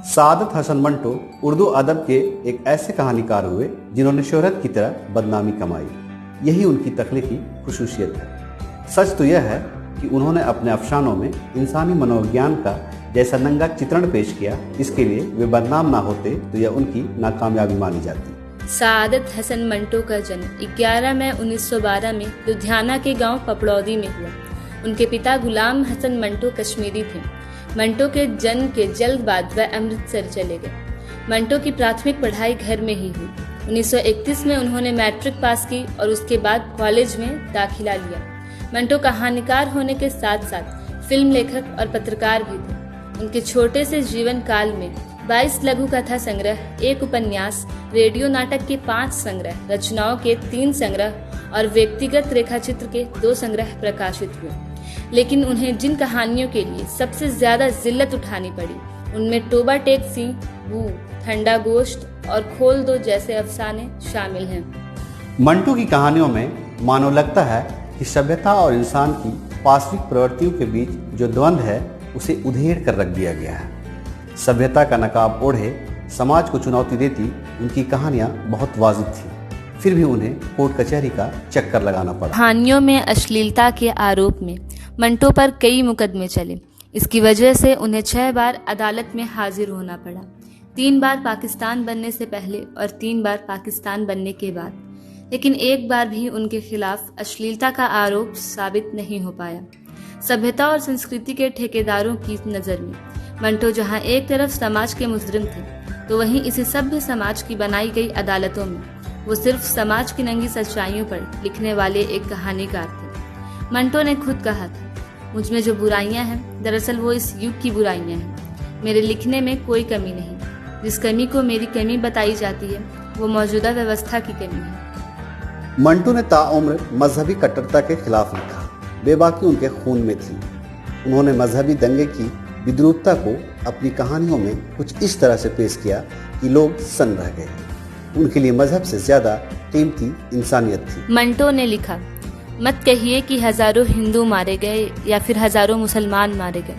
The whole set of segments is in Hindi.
सादत हसन मंटो उर्दू अदब के एक ऐसे कहानीकार हुए जिन्होंने शोहरत की तरह बदनामी कमाई। यही उनकी तख्लीकी खुसूसियत है। सच तो यह है कि उन्होंने अपने अफसानों में इंसानी मनोविज्ञान का जैसा नंगा चित्रण पेश किया, इसके लिए वे बदनाम ना होते तो यह उनकी नाकामयाबी मानी जाती। सादत हसन मंटो का जन्म 11 मई 1912 में लुधियाना के गांव पपड़ौदी में हुआ। उनके पिता गुलाम हसन मंटो कश्मीरी थे। मंटो के जन्म के जल्द बाद वह अमृतसर चले गए। मंटो की प्राथमिक पढ़ाई घर में ही हुई। 1931 में उन्होंने मैट्रिक पास की और उसके बाद कॉलेज में दाखिला लिया। मंटो कहानीकार होने के साथ साथ फिल्म लेखक और पत्रकार भी थे। उनके छोटे से जीवन काल में 22 लघु कथा संग्रह, 1 उपन्यास, रेडियो नाटक के 5 संग्रह, रचनाओं के 3 संग्रह और व्यक्तिगत रेखाचित्र के 2 संग्रह प्रकाशित हुए। लेकिन उन्हें जिन कहानियों के लिए सबसे ज्यादा जिल्लत उठानी पड़ी, उनमें टोबा टेक सिंह, बू, ठंडा गोश्त और खोल दो जैसे अफसाने शामिल हैं। मंटो की कहानियों में मानो लगता है कि सभ्यता और इंसान की पार्श्विक प्रवृत्तियों के बीच जो द्वंद्व है उसे उधेड़ कर रख दिया गया है। सभ्यता का नकाब ओढ़े समाज को चुनौती देती उनकी कहानियां बहुत वाजिब थी, फिर भी उन्हें कोर्ट कचहरी का चक्कर लगाना पड़ा। कहानियों में अश्लीलता के आरोप में मंटो पर कई मुकदमे चले। इसकी वजह से उन्हें 6 बार अदालत में हाजिर होना पड़ा, 3 बार पाकिस्तान बनने से पहले और 3 बार पाकिस्तान बनने के बाद। लेकिन एक बार भी उनके खिलाफ अश्लीलता का आरोप साबित नहीं हो पाया। सभ्यता और संस्कृति के ठेकेदारों की नज़र में मंटो जहां एक तरफ समाज के मुजरिम थे, तो वहीं इसी सभ्य समाज की बनाई गई अदालतों में वो सिर्फ समाज की नंगी सच्चाइयों पर लिखने वाले एक कहानीकार थे। मंटो ने खुद कहा था, मुझ में जो बुराइयां हैं दरअसल वो इस युग की बुराइयां हैं। मेरे लिखने में कोई कमी नहीं। जिस कमी को मेरी कमी बताई जाती है वो मौजूदा व्यवस्था की कमी है। मंटो ने ताउम्र मजहबी कट्टरता के खिलाफ लिखा, बेबाकी उनके खून में थी। उन्होंने मजहबी दंगे की विद्रूपता को अपनी कहानियों में कुछ इस तरह से पेश किया कि लोग सन्न रह गए। उनके लिए मजहब से ज्यादा कीमती इंसानियत थी। मंटो ने लिखा, मत कहिए कि हजारों हिंदू मारे गए या फिर हजारों मुसलमान मारे गए,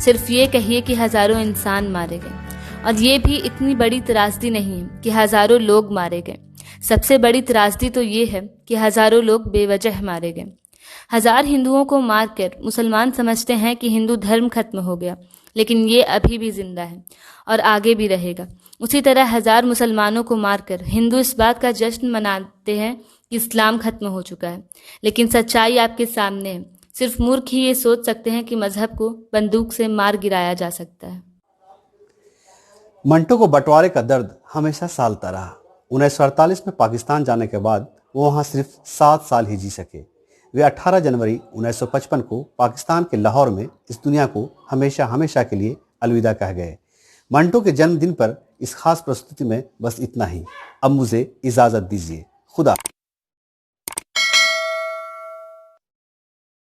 सिर्फ ये कहिए कि हजारों इंसान मारे गए। और ये भी इतनी बड़ी त्रासदी नहीं है कि हजारों लोग मारे गए। सबसे बड़ी त्रासदी तो ये है कि हजारों लोग बेवजह मारे गए। 1000 हिंदुओं को मारकर मुसलमान समझते हैं कि हिंदू धर्म खत्म हो गया, लेकिन ये अभी भी जिंदा है और आगे भी रहेगा। उसी तरह 1000 मुसलमानों को मारकर हिंदू इस बात का जश्न मनाते हैं कि इस्लाम खत्म हो चुका है, लेकिन सच्चाई आपके सामने है। सिर्फ मूर्ख ही ये सोच सकते हैं कि मजहब को बंदूक से मार गिराया जा सकता है। मंटो को बंटवारे का दर्द हमेशा सालता रहा। 1948 में पाकिस्तान जाने के बाद वो वहाँ सिर्फ 7 साल ही जी सके। वे 18 जनवरी 1955 को पाकिस्तान के लाहौर में इस दुनिया को हमेशा हमेशा के लिए अलविदा कह गए। मंटो के जन्मदिन पर इस खास प्रस्तुति में बस इतना ही। अब मुझे इजाज़त दीजिए। खुदा।